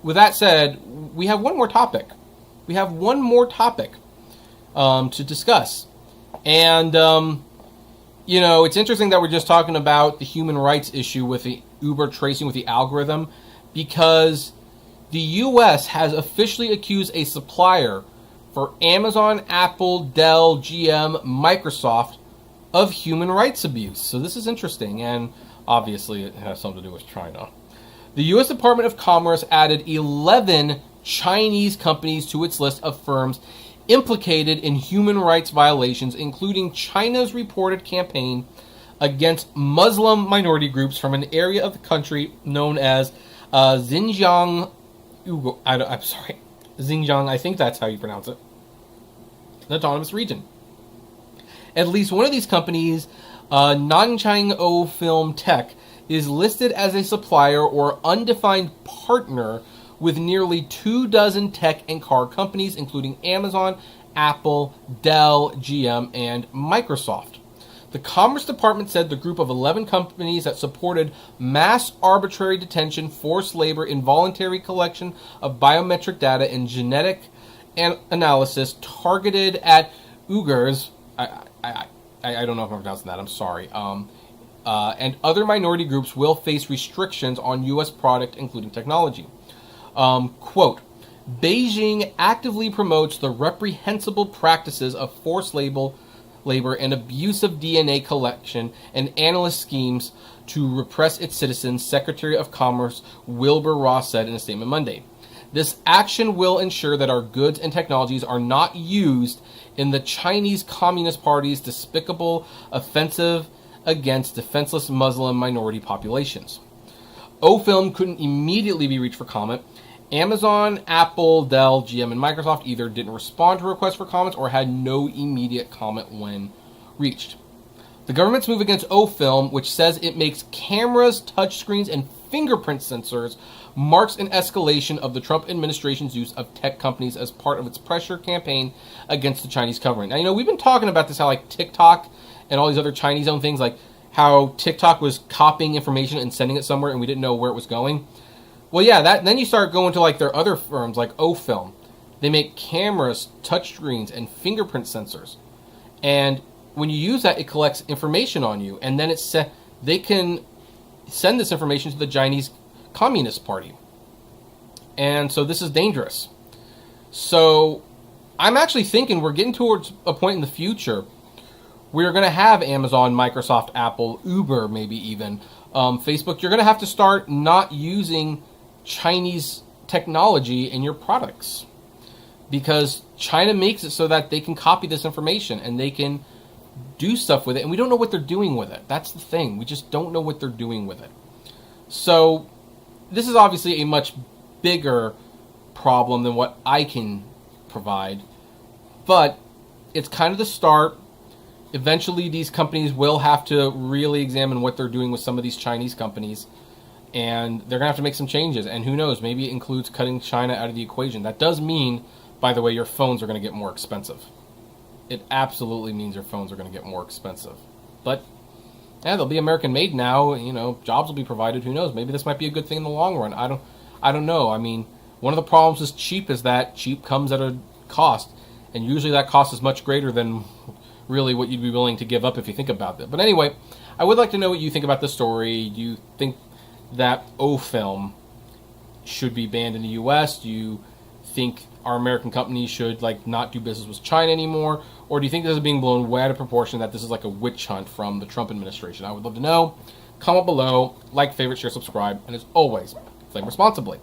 with that said, we have one more topic. To discuss. And, it's interesting that we're just talking about the human rights issue with the Uber tracing with the algorithm, because the U.S. has officially accused a supplier for Amazon, Apple, Dell, GM, Microsoft of human rights abuse. So this is interesting, and obviously it has something to do with China. The U.S. Department of Commerce added 11 Chinese companies to its list of firms implicated in human rights violations, including China's reported campaign against Muslim minority groups from an area of the country known as Xinjiang. Xinjiang, I think that's how you pronounce it. An autonomous region. At least one of these companies, Nanchang O Film Tech, is listed as a supplier or undefined partner with nearly 24 tech and car companies, including Amazon, Apple, Dell, GM, and Microsoft. The Commerce Department said the group of 11 companies that supported mass arbitrary detention, forced labor, involuntary collection of biometric data, and genetic analysis targeted at Uyghurs. I don't know if I'm pronouncing that. I'm sorry. And other minority groups will face restrictions on U.S. product, including technology. Quote, Beijing actively promotes the reprehensible practices of forced labor and abusive DNA collection and analyst schemes to repress its citizens, Secretary of Commerce Wilbur Ross said in a statement Monday. This action will ensure that our goods and technologies are not used in the Chinese Communist Party's despicable offensive against defenseless Muslim minority populations. O-Film couldn't immediately be reached for comment. Amazon, Apple, Dell, GM, and Microsoft either didn't respond to requests for comments or had no immediate comment when reached. The government's move against O-Film, which says it makes cameras, touchscreens, and fingerprint sensors, marks an escalation of the Trump administration's use of tech companies as part of its pressure campaign against the Chinese government. Now, we've been talking about this, how like TikTok and all these other Chinese-owned things, like how TikTok was copying information and sending it somewhere and we didn't know where it was going. Well, yeah, then you start going to like their other firms like O-Film. They make cameras, touchscreens, and fingerprint sensors. And when you use that, it collects information on you. And then they can send this information to the Chinese Communist Party. And so this is dangerous. So I'm actually thinking we're getting towards a point in the future we're going to have Amazon, Microsoft, Apple, Uber, maybe even Facebook. You're going to have to start not using Chinese technology in your products, because China makes it so that they can copy this information and they can do stuff with it, and we don't know what they're doing with it. That's the thing. We just don't know what they're doing with it. So this is obviously a much bigger problem than what I can provide, but it's kind of the start. Eventually, these companies will have to really examine what they're doing with some of these Chinese companies, and they're going to have to make some changes. And who knows, maybe it includes cutting China out of the equation. That does mean, by the way, your phones are going to get more expensive. It absolutely means your phones are going to get more expensive. But, yeah, they'll be American-made now. Jobs will be provided. Who knows? Maybe this might be a good thing in the long run. I don't know. I mean, one of the problems with cheap is that cheap comes at a cost. And usually that cost is much greater than really what you'd be willing to give up if you think about it. But anyway, I would like to know what you think about this story. Do you think that O-Film should be banned in the U.S.? Do you think our American companies should not do business with China anymore? Or do you think this is being blown way out of proportion, that this is like a witch hunt from the Trump administration? I would love to know. Comment below, like, favorite, share, subscribe, and as always, flame responsibly.